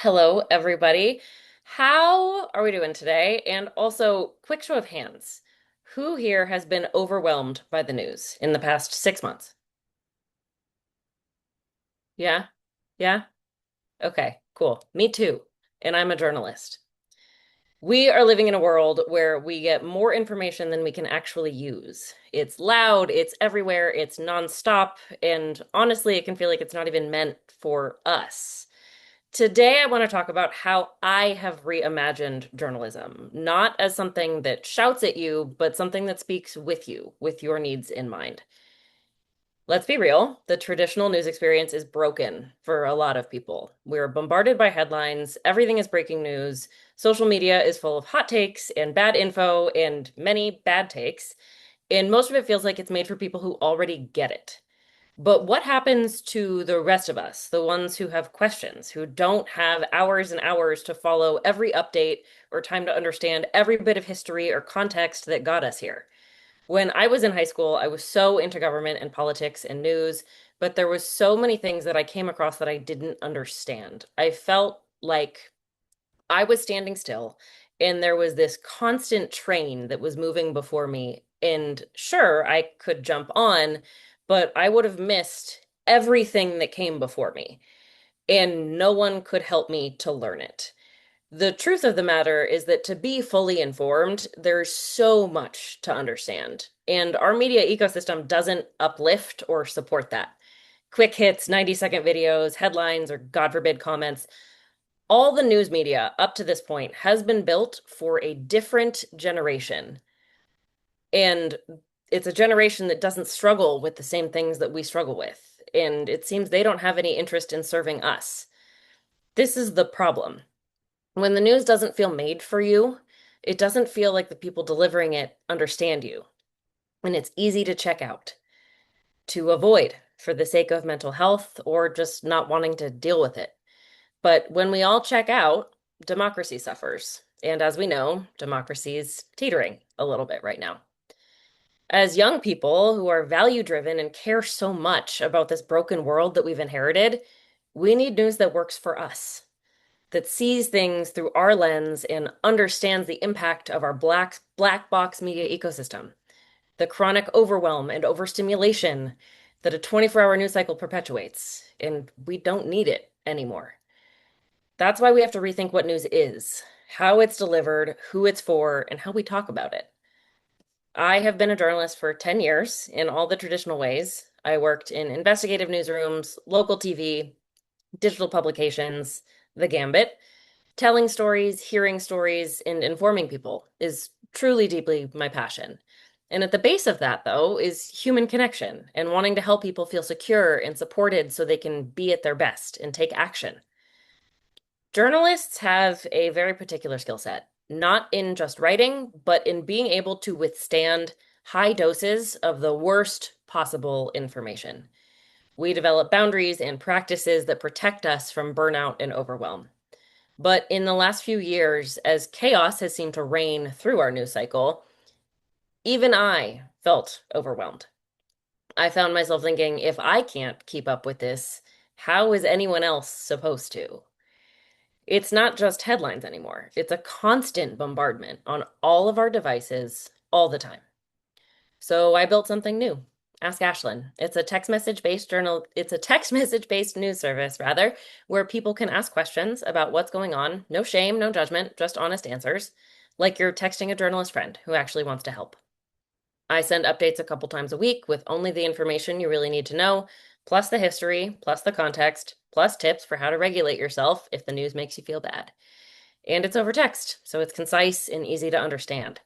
Hello, everybody. How are we doing today? And also, quick show of hands. Who here has been overwhelmed by the news in the past 6 months? Yeah? Yeah? Okay, cool. Me too. And I'm a journalist. We are living in a world where we get more information than we can actually use. It's loud, it's everywhere, it's nonstop, and honestly, it can feel like it's not even meant for us. Today, I want to talk about how I have reimagined journalism, not as something that shouts at you, but something that speaks with you, with your needs in mind. Let's be real, the traditional news experience is broken for a lot of people. We're bombarded by headlines, everything is breaking news, social media is full of hot takes and bad info and many bad takes, and most of it feels like it's made for people who already get it. But what happens to the rest of us, the ones who have questions, who don't have hours and hours to follow every update or time to understand every bit of history or context that got us here? When I was in high school, I was so into government and politics and news, but there was so many things that I came across that I didn't understand. I felt like I was standing still and there was this constant train that was moving before me. And sure, I could jump on, but I would have missed everything that came before me, and no one could help me to learn it. The truth of the matter is that to be fully informed, there's so much to understand, and our media ecosystem doesn't uplift or support that. Quick hits, 90-second videos, headlines, or God forbid, comments, all the news media up to this point has been built for a different generation. And it's a generation that doesn't struggle with the same things that we struggle with. And it seems they don't have any interest in serving us. This is the problem. When the news doesn't feel made for you, it doesn't feel like the people delivering it understand you. And it's easy to check out, to avoid for the sake of mental health or just not wanting to deal with it. But when we all check out, democracy suffers. And as we know, democracy is teetering a little bit right now. As young people who are value driven and care so much about this broken world that we've inherited, we need news that works for us, that sees things through our lens and understands the impact of our black box media ecosystem, the chronic overwhelm and overstimulation that a 24-hour news cycle perpetuates. And we don't need it anymore. That's why we have to rethink what news is, how it's delivered, who it's for, and how we talk about it. I have been a journalist for 10 years in all the traditional ways. I worked in investigative newsrooms, local TV, digital publications, the gambit. Telling stories, hearing stories, and informing people is truly deeply my passion. And at the base of that, though, is human connection and wanting to help people feel secure and supported so they can be at their best and take action. Journalists have a very particular skill set, not in just writing, but in being able to withstand high doses of the worst possible information. We develop boundaries and practices that protect us from burnout and overwhelm. But in the last few years, as chaos has seemed to reign through our news cycle, even I felt overwhelmed. I found myself thinking, if I can't keep up with this, how is anyone else supposed to? It's not just headlines anymore. It's a constant bombardment on all of our devices all the time. So I built something new. Ask Ashlyn. It's a text message based news service rather, where people can ask questions about what's going on. No shame, no judgment, just honest answers, like you're texting a journalist friend who actually wants to help. I send updates a couple times a week with only the information you really need to know, plus the history, plus the context, plus tips for how to regulate yourself if the news makes you feel bad. And it's over text, so it's concise and easy to understand.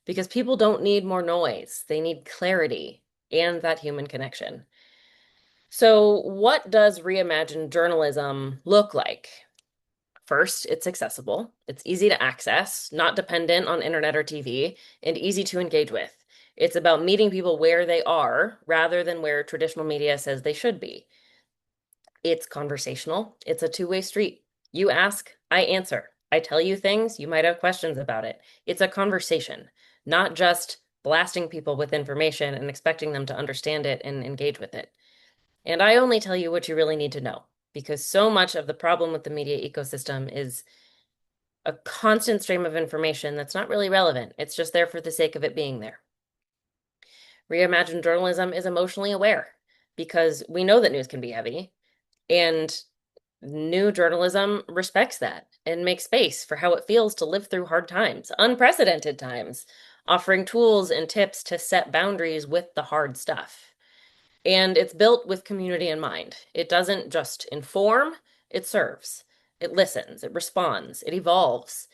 Because people don't need more noise, they need clarity and that human connection. So, what does reimagined journalism look like? First, it's accessible, it's easy to access, not dependent on internet or TV, and easy to engage with. It's about meeting people where they are rather than where traditional media says they should be. It's conversational, it's a two-way street. You ask, I answer. I tell you things, you might have questions about it. It's a conversation, not just blasting people with information and expecting them to understand it and engage with it. And I only tell you what you really need to know. because so much of the problem with the media ecosystem is a constant stream of information that's not really relevant. It's just there for the sake of it being there. Reimagined journalism is emotionally aware because we know that news can be heavy, and new journalism respects that and makes space for how it feels to live through hard times, unprecedented times, offering tools and tips to set boundaries with the hard stuff. And it's built with community in mind. It doesn't just inform, it serves. It listens, it responds, it evolves,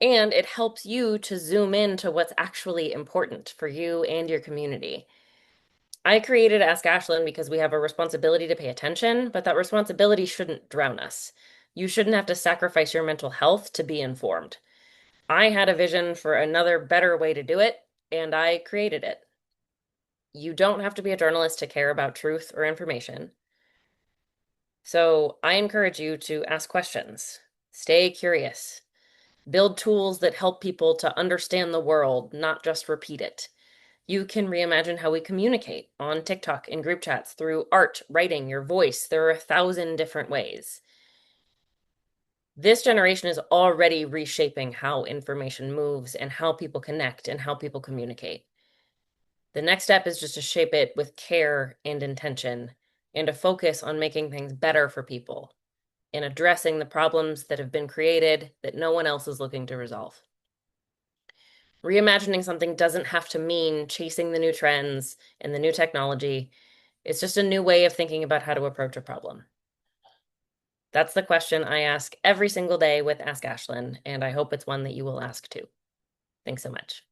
and it helps you to zoom into what's actually important for you and your community. I created Ask Ashlyn because we have a responsibility to pay attention, but that responsibility shouldn't drown us. You shouldn't have to sacrifice your mental health to be informed. I had a vision for another better way to do it, and I created it. You don't have to be a journalist to care about truth or information. So I encourage you to ask questions, stay curious, build tools that help people to understand the world, not just repeat it. You can reimagine how we communicate on TikTok in group chats through art, writing, your voice. There are 1,000 different ways. This generation is already reshaping how information moves and how people connect and how people communicate. The next step is just to shape it with care and intention and to focus on making things better for people and addressing the problems that have been created that no one else is looking to resolve. Reimagining something doesn't have to mean chasing the new trends and the new technology. It's just a new way of thinking about how to approach a problem. That's the question I ask every single day with Ask Ashlyn, and I hope it's one that you will ask too. Thanks so much.